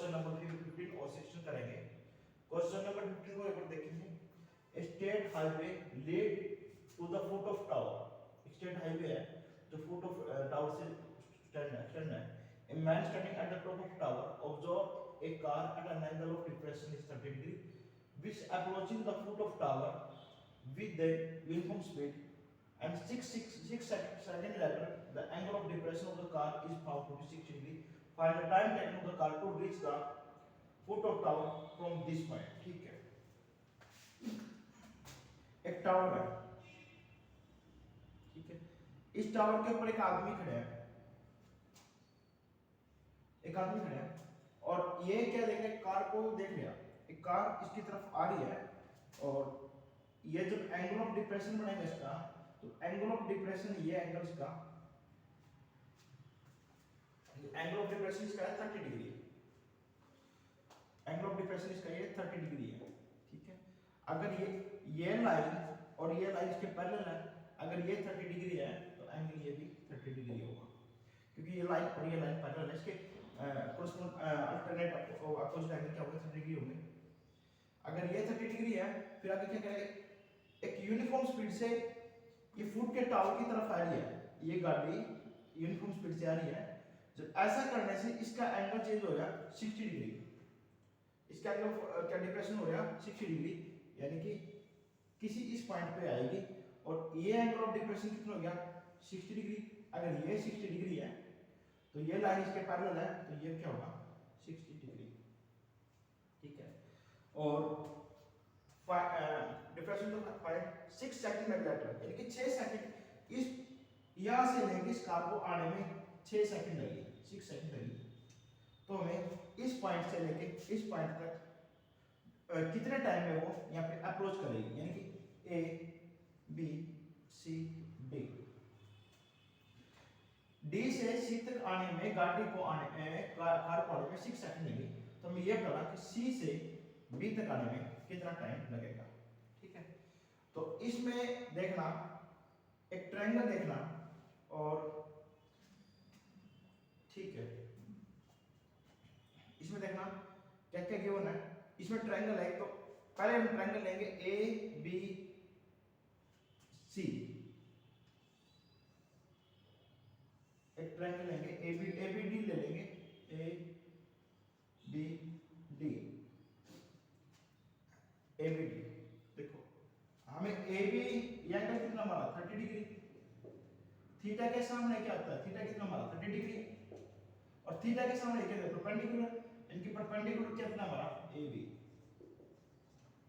Question number 15 और 16 करेंगे। Question number 15 को एक बार देखेंगे। State highway lead to the foot of tower. State highway है जो फुट ऑफ टावर से स्टैंड है। A man standing at the top of tower observed a car at an angle of depression is 30 degree, which approaching the foot of tower with the uniform speed, and 6 seconds later, the angle of depression of the car is found to be 60 degree. Find the time taken of the car to reach the foot of tower from this point. ठीक है, एक tower है, ठीक है। इस tower के ऊपर एक आदमी खड़ा है, और ये क्या देख रहे, कार को देख लिया, एक कार इसकी तरफ आ रही है, और ये जब एंगल ऑफ डिप्रेशन बनेगा इसका, तो एंगल ऑफ डिप्रेशन ये एंगल इसका, एंगल ऑफ डिप्रेशन इसका है 30 डिग्री। एंगल ऑफ डिप्रेशन इसका ये 30 डिग्री है, ठीक है। अगर ये लाइन और ये लाइन इसके पैरेलल है, अगर ये 30 डिग्री है तो एंगल ये भी 30 डिग्री होगा, क्योंकि ये लाइन और ये लाइन पैरेलल है। इसके अल्टरनेट अपोजिट एंगल क्या होगा, 30 डिग्री होंगे। अगर ये 30 डिग्री है, फिर आगे क्या करेंगे, एक यूनिफॉर्म स्पीड से ये फुट के टावर की तरफ आ रही है, ये गाड़ी यूनिफॉर्म स्पीड से आ रही है। जब ऐसा करने से इसका एंगल चेंज हो गया 60 डिग्री, इसका एंगल क्या डिप्रेशन हो गया 60 डिग्री, यानी कि किसी इस पॉइंट पे आएगी, और ये एंगल ऑफ डिप्रेशन कितना हो गया 60 डिग्री। अगर ये 60 डिग्री है तो ये लाइन इसके पैरेलल है, तो ये क्या होगा 60 डिग्री, ठीक है। और डिप्रेशन तो फाइंड 6 सेकंड लेटर, यानी कि 6 सेकंड, इस यहां से लेके इस कार को आने में 6 सेकंड लगे, 6 सेकंड लगी। तो हमें इस पॉइंट से लेके इस पॉइंट तक कितने टाइम में वो यहाँ पे अप्रोच करेगी, यानी कि A B C D. D से सी तक आने में गाड़ी को कार को आने में 6 सेकंड लगे। तो हमें यह पता कि सी से बी तक आने में कितना टाइम लगेगा, ठीक है। तो इसमें देखना, एक ट्रायंगल देखना, और ठीक है, इसमें देखना क्या क्या गिवन है। इसमें ट्रायंगल है, तो पहले हम ट्रायंगल लेंगे ए बी सी, एक ट्रायंगल लेंगे ए बी डी ले लेंगे, A B D, A B D. देखो हमें ए बी एंगल कितना मारा 30 डिग्री, थीटा के सामने क्या आता है, थीटा कितना मारा 30 डिग्री, और थीटा के सामने क्या है परपेंडिकुलर, इनकी परपेंडिकुलर कितना मारा ए बी,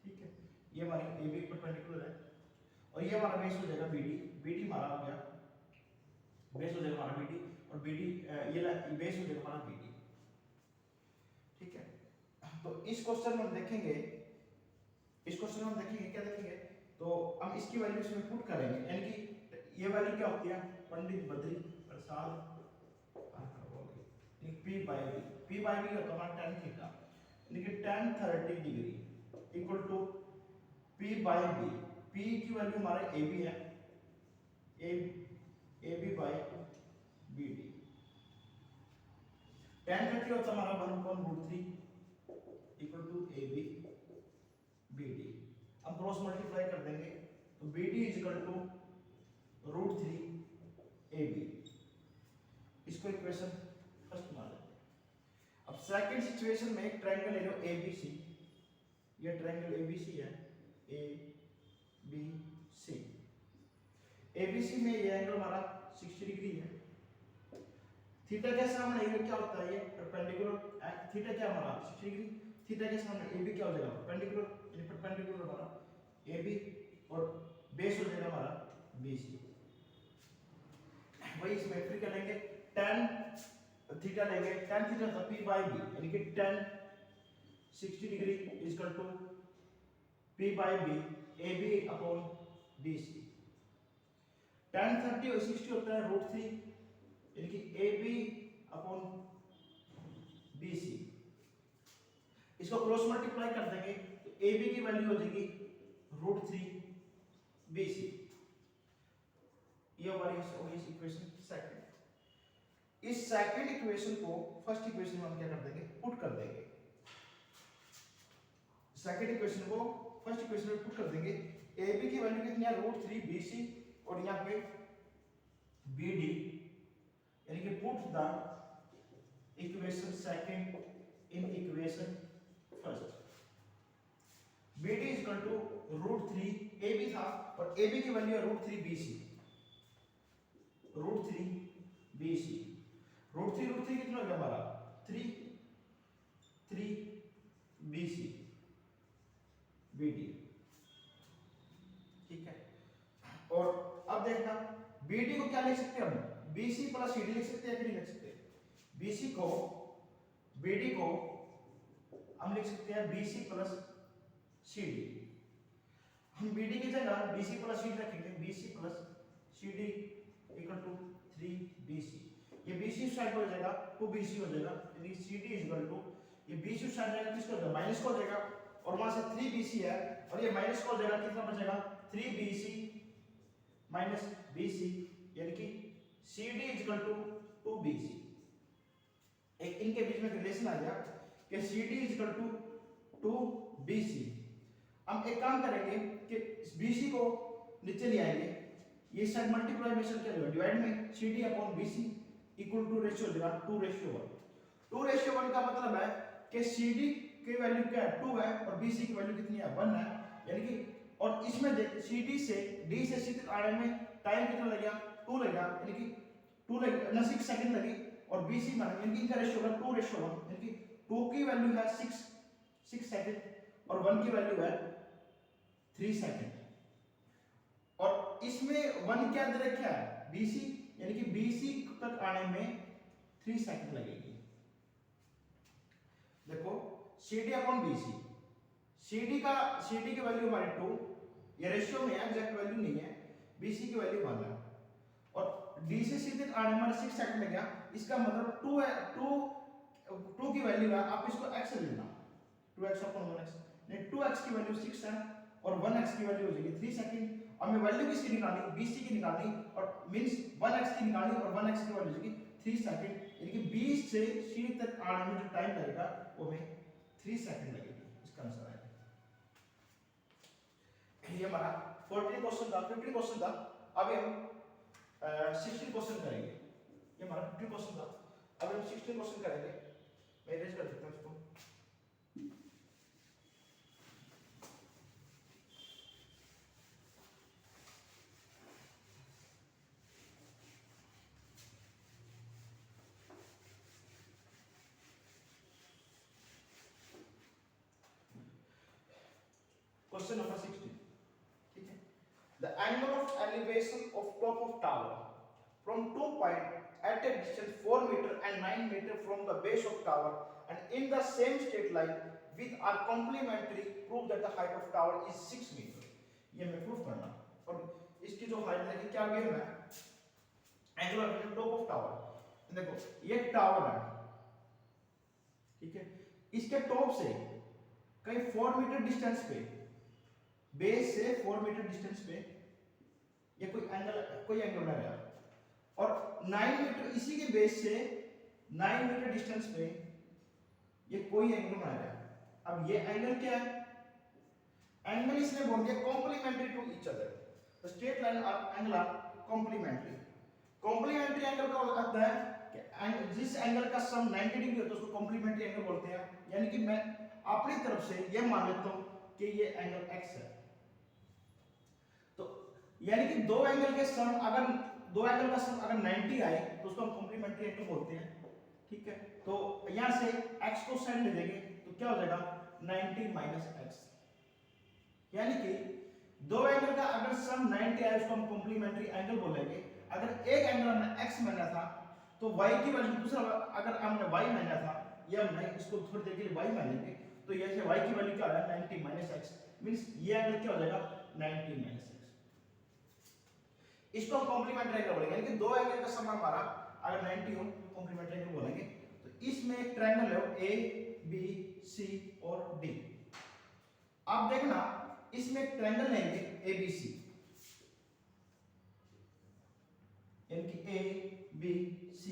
ठीक है। ये हमारी ए बी परपेंडिकुलर है, और ये हमारा बेस हो जाएगा बी डी, बी डी हमारा हो गया, बेस हो जाएगा हमारा बी डी, और बी डी ये बेस हो जाएगा हमारा बी डी, ठीक है। तो इस क्वेश्चन में हम देखेंगे, क्या देखेंगे, तो हम इसकी वैल्यू इसमें पुट करेंगे, यानी कि ये वैल्यू क्या होती है, Pandit Badri Prasad p by b, p by b होता है हमारा tan थीटा, यानी कि tan 30 degree equal to p by b. P की वैल्यू हमारे ए बी है, A B by B D. tan 30 होता है हमारा 1/√3 equal to A B B D. अब क्रॉस मल्टीप्लाई कर देंगे, तो B D is equal to √3 A B. इसको इक्वेशन फर्स्ट मान लेते हैं। अब सेकंड सिचुएशन में एक ट्रायंगल ले लो ए बी सी, ये ट्रायंगल ए बी सी है, A B C. A B सी में ये एंगल हमारा 60 डिग्री है। थीटा के सामने ये क्या होता है, ये परपेंडिकुलर, थीटा क्या हमारा 60 डिग्री, थीटा के सामने ए बी क्या हो जाएगा परपेंडिकुलर, यानी परपेंडिकुलर हमारा ए बी, और बेस हो जाएगा हमारा बी सी। वही इसमें फिर क्या लेंगे, tan थीटा लेंगे, tan थीटा का p बाई बी, यानी कि tan 60 degree is equal to p by B A B upon B C. tan 30 और 60 होता है √3, यानी कि A B upon B C. इसको क्रॉस मल्टीप्लाई कर देंगे, तो ए बी की वैल्यू हो जाएगी √3 बी सी। ये हमारी इक्वेशन सेकंड। इस सेकंड इक्वेशन को फर्स्ट इक्वेशन में हम क्या कर देंगे, पुट कर देंगे। सेकंड इक्वेशन को फर्स्ट इक्वेशन में पुट कर देंगे। ए बी की वैल्यू कितनी है, √3 BC, और यहाँ पे BD, यानी कि put the equation second in equation first. BD is equal to √3, AB था और AB की वैल्यू है √3 BC, √3 BC, √3 कितना हो गया हमारा 3 BC BD, ठीक है। और अब देखना BD को क्या लिख सकते हैं हम, BC प्लस CD लिख सकते हैं कि नहीं लिख सकते। BD को हम लिख सकते हैं BC प्लस CD। हम BD की जगह BC प्लस CD रखेंगे, BC plus CD equal to 3 BC। ये BC साइड हो जाएगा 2 BC हो जाएगा, यानी CD इज इक्वल टू, ये BC साइड जाएगा किसको हो जाएगा, माइनस को हो जाएगा, और वहां से 3 BC है और ये माइनस को हो जाएगा, कितना बचेगा 3 BC माइनस BC, यानी कि CD is equal to 2 BC। एक इनके बीच में रिलेशन आ गया कि CD is equal to 2 BC। हम एक काम करेंगे कि BC को नीचे ले आएंगे, ये साइड मल्टीप्लाई में क्या होगा, डिवाइड में CD upon BC equal to ratio हो जाएगा 2:1। 2:1 का मतलब है कि CD की वैल्यू क्या है 2 है और BC की वैल्यू कितनी है 1 है, यानी कि, और इसमें देख CD से D से C तक आने में टाइम कितना लगेगा 2 लगेगा, यानी कि 2 लगेगा ना 6 सेकंड लगी, और BC मान यानी कि इनका रेशियो होगा 2:1, यानी कि 2 की वैल्यू है 6 सेकंड और 1 की वैल्यू है 3 सेकंड, और इसमें 1 क्या दे रखा है BC, यानी कि BC तक आने में 3 सेकंड लगेगी। देखो CD अपॉन BC, CD की वैल्यू हमारी 2, ये रेशियो में है, एग्जैक्ट वैल्यू नहीं है, BC की वैल्यू 1 है, और D से C तक आने में 6 सेकंड लग गया, इसका मतलब 2 है, 2 की वैल्यू है, आप इसको x से लेना, 2x अपॉन 1x, नहीं 2x की वैल्यू 6 है और 1x की वैल्यू हो जाएगी 3 सेकंड। हमें वैल्यू किसकी निकालनी, BC की निकालनी, और मींस 1x की निकालनी, और 1x की वैल्यू हो जाएगी 3 सेकंड, यानी कि 20 से C तक आने में जो टाइम लगेगा वो में 3 सेकंड लगेगी। इसका आंसर आएगा, ये हमारा 14 क्वेश्चन था, 15 क्वेश्चन था, अभी हम 16 क्वेश्चन करेंगे। ये हमारा 15 क्वेश्चन था, अभी हम 16 क्वेश्चन करेंगे। मैं इरेज कर देता हूं इसको। क्वेश्चन नंबर 16, ठीक है। The angle of elevation of top of tower from 2 point at a distance 4 meter and 9 meter from the base of tower and in the same straight line with are complementary, prove that the height of tower is 6 meter। ये मैं proof करना, और इसकी जो height है क्या given है, angle of top of tower. देखो ये टावर है, ठीक है, इसके टॉप से कहीं 4 मीटर डिस्टेंस पे, बेस से 4 मीटर डिस्टेंस पे ये कोई एंगल बना रहा है, और 9 मीटर इसी के बेस से 9 मीटर डिस्टेंस पे ये कोई एंगल बना रहा है। अब ये एंगल क्या है, एंगल इसने बोल दिया complementary to each other, the straight line और angle are complementary. Complementary angle का अर्थ है कि जिस एंगल का सम 90 डिग्री होता है उसको कॉम्प्लीमेंट्री एंगल बोलते हैं। यानी कि मैं अपनी तरफ से ये मान लेता हूं कि ये एंगल x है, तो यानी कि दो एंगल का सम अगर 90 आए तो उसको हम कॉम्प्लीमेंट्री एंगल बोलते हैं, ठीक है। तो यहां से x को साइड ले देंगे तो क्या हो जाएगा 90 माइनस x, यानी कि दो एंगल का अगर सम 90 आए उसको हम कॉम्प्लीमेंट्री एंगल बोलेंगे। अगर एक एंगल हमने x माना था तो y की वैल्यू दूसरा, अगर हमने y माना था, ये हमने इसको थोड़ी देर के लिए y मानेंगे, तो ये से y की वैल्यू क्या हो रहा है 90 माइनस x, मींस ये एंगल क्या हो जाएगा 90 माइनस x। इसको कॉम्प्लीमेंट्री एंगल बोलेंगे, यानी कि दो एंगल का सम हमारा अगर 90 हो तो कॉम्प्लीमेंट्री एंगल बोलेंगे। तो इसमें एक ट्रायंगल है A B C और D। आप देखना इसमें एक ट्रायंगल लेंगे ABC, यानी कि A B C,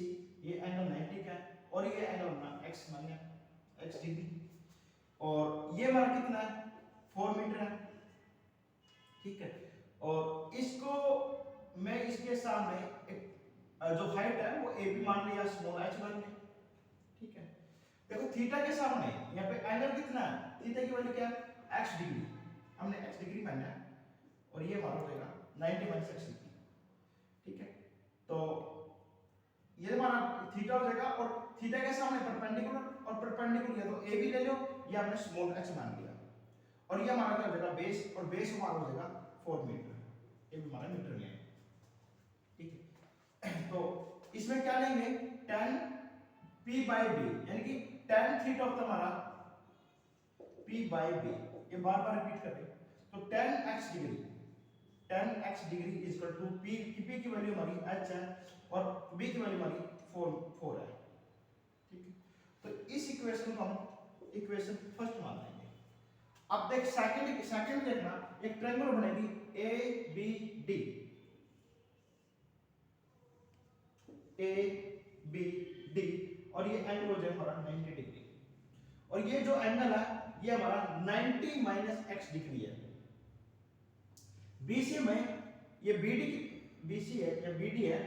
ये एंगल 90 का है और ये एंगल अपना x मान लिया x डिग्री, और ये हमारा कितना है 4 मीटर है, ठीक है। और इसको मैं इसके सामने एक जो हाइट है वो a b मान लिया, स्मॉल h मान लिया, ठीक है। देखो थीटा के सामने यहाँ पे एंगल कितना है, थीटा की वैल्यू क्या है x डिग्री, हमने x डिग्री माना है और ये हमारा हो जाएगा 90 माइनस x डिग्री, ठीक है। तो ये हमारा थीटा हो जाएगा और थीटा के सामने परपेंडिकुलर, और परपेंडिकुलर या तो a b ले लो या हमने स्मॉल h मान लिया, और ये हमारा क्या हो जाएगा बेस, और बेस हमारा हो जाएगा 4 मीटर, ये भी हमारा मीटर में है, ठीक है। तो इसमें क्या लेंगे tan p by b, यानी कि tan थीटा होता है हमारा p by b, ये बार बार रिपीट कर रहे हैं। तो tan x degree, tan x degree is equal to p की वैल्यू हमारी h है और b की वैल्यू हमारी 4 है, ठीक है। तो इस इक्वेशन को हम इक्वेशन फर्स्ट मान लेंगे। अब देख सेकंड देखना, एक ट्रायंगल बनेगी a b d, a b d, और ये एंगल हो जाएगा हमारा 90 डिग्री, और ये जो एंगल है ये हमारा 90 माइनस x डिग्री है। BC में ये BD की BC है या BD है,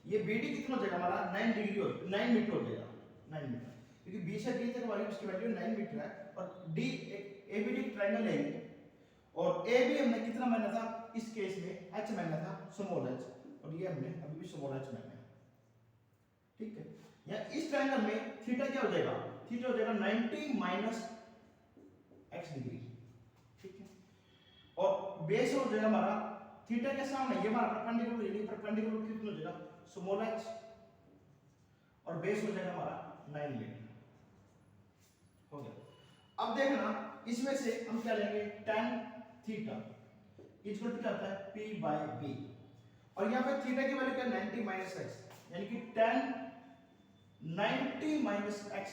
ये BD कितना हो जाएगा हमारा 9 डिग्री हो 9 मीटर हो जाएगा, 9 मीटर, क्योंकि B से D तक वाली उसकी वैल्यू 9 मीटर है, और D एक ABD ट्रायंगल लेंगे, और AB हमने कितना माना था इस केस में h माना था स्मॉल h, और ये हमने अभी भी स्मॉल h माना है, ठीक है। या इस ट्रायंगल में थीटा क्या हो जाएगा, थीटा हो जाएगा 90 माइनस x डिग्री, ठीक है। और बेस हो जाएगा हमारा थीटा के सामने ये हमारा परपेंडिकुलर, यानी परपेंडिकुलर कितना हो जाएगा स्मॉल h, और बेस हो जाएगा हमारा 9 मीटर, हो गया। अब देखना इसमें से हम क्या लेंगे tan थीटा इक्वल टू क्या आता है p by b, और यहाँ पे थीटा की वैल्यू क्या 90 माइनस x, यानी कि tan 90 minus x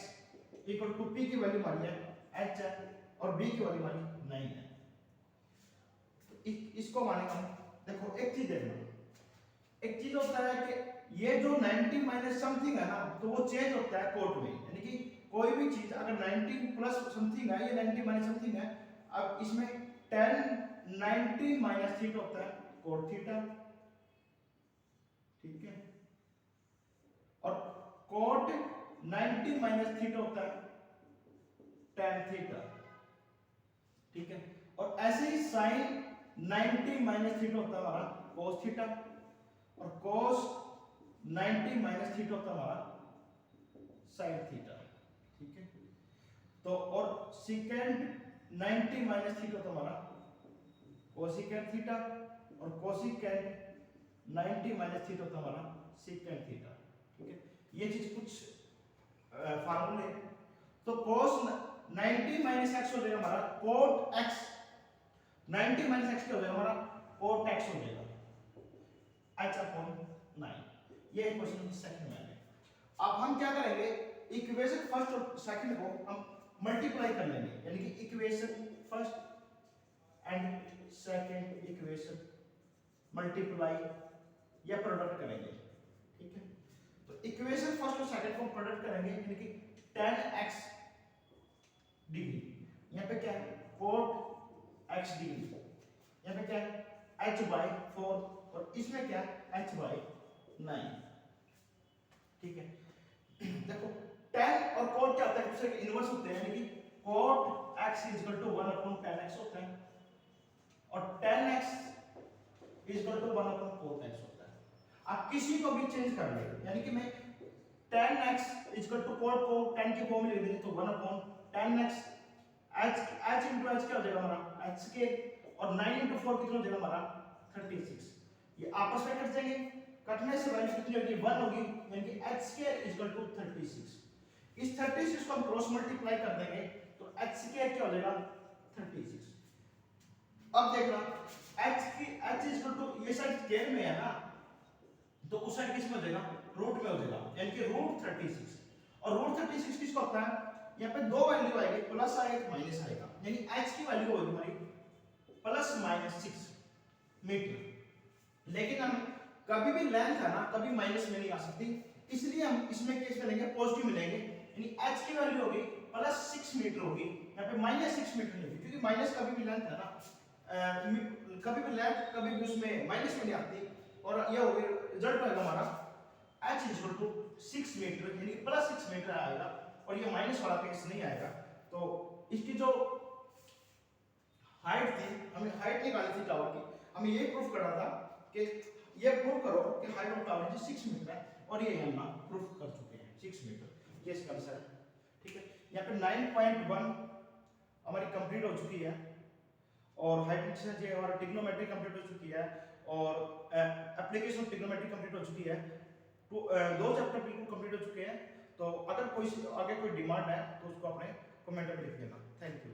equal to p की वैल्यू हमारी है h है और b की वैल्यू हमारी 9 है। तो इसको मानेंगे हम। देखो एक चीज देखना, एक चीज होता है कि ये जो 90 माइनस समथिंग है ना, तो वो चेंज होता है कोट में, यानी कि कोई भी चीज अगर 90 प्लस समथिंग है, ये 90 माइनस समथिंग है, अब इसमें tan 90 माइनस थीटा होता है कोट थीटा, ठीक है, और कोट 90 माइनस थीटा होता है tan थीटा, ठीक है। और ऐसे ही sin 90 माइनस थीटा होता है हमारा cos थीटा, और cos 90 माइनस थीटा होता है हमारा sin थीटा, ठीक है। तो और secant 90 माइनस थीटा होता है हमारा cosecant थीटा, और cosecant 90 माइनस थीटा होता है हमारा secant थीटा, ठीक है। ये चीज कुछ फार्मूले, तो cos 90 माइनस x हो जाएगा हमारा cot x, 90 माइनस x क्या हो जाएगा हमारा cot x हो जाएगा h अपॉन 9, ये इक्वेशन सेकंड में है। अब हम क्या करेंगे, इक्वेशन फर्स्ट और सेकंड को हम मल्टीप्लाई कर लेंगे, यानी कि equation first and second equation multiply या प्रोडक्ट करेंगे, ठीक है। तो इक्वेशन फर्स्ट और सेकंड को प्रोडक्ट करेंगे, यानी कि tan x डिग्री, यहाँ पे क्या है cot x डिग्री, यहाँ पे क्या है h by 4, और इसमें क्या है h by 9, ठीक है। देखो tan और cot क्या होता है, दूसरे के इनवर्स होते हैं, यानी कि cot x is equal to 1 upon tan x होता है, और tan x is equal to 1 upon cot x होता है। आप किसी को भी चेंज कर ले, यानी कि मैं tan x is equal to cot को tan के फॉर्म में लिख देंगे, तो 1 upon tan x, h into h क्या हो जाएगा हमारा h के, और 9 into 4 कितना हो जाएगा हमारा 36, ये आपस में कट जाएंगे, कटने से वैल्यू कितनी होगी 1 होगी, यानी कि h square is equal to 36। इस 36 को हम क्रॉस मल्टीप्लाई कर देंगे तो h square क्या हो जाएगा 36। अब देखना h is equal to, ये साइड स्क्वायर में है ना, तो उस साइड किस में हो जाएगा रूट में हो जाएगा, यानी कि रूट 36, और रूट 36 किसको होता है, यहाँ पे दो वैल्यू आएगी, प्लस आएगा माइनस आएगा, यानी h की वैल्यू होगी हमारी प्लस माइनस 6 मीटर। लेकिन हम कभी भी लेंथ है ना कभी माइनस में नहीं आ सकती, इसलिए हम इसमें केस में लेंगे पॉजिटिव मिलेंगे, यानी h की वैल्यू होगी +6 मीटर होगी, यहाँ पे -6 मीटर नहीं होगी, क्योंकि माइनस कभी भी लेंथ है ना, कभी भी लेंथ कभी भी उसमें माइनस में नहीं आती, और ये होगी रिजल्ट होगा हमारा h = 6 मीटर, यानी +6 मीटर आएगा, और ये माइनस वाला केस नहीं आएगा। तो इसकी जो हाइट थी, हमें हाइट निकालनी थी टावर की, हमें ये प्रूफ करना था कि ये प्रूव करो कि हाइट ऑफ टावर 6 मीटर है, और ये हम प्रूफ कर चुके हैं 6 मीटर, ये इसका आंसर है। ठीक है, यहाँ पे 9.1 हमारी कंप्लीट हो चुकी है, और हाइपोथेसिस जो हमारा ट्रिग्नोमेट्री कंप्लीट हो चुकी है, और एप्लीकेशन ऑफ ट्रिग्नोमेट्री कंप्लीट हो चुकी है, तो दो चैप्टर बिल्कुल कंप्लीट हो चुके हैं। तो अगर कोई आगे कोई डिमांड है तो उसको अपने कमेंट में लिख देना। Thank you.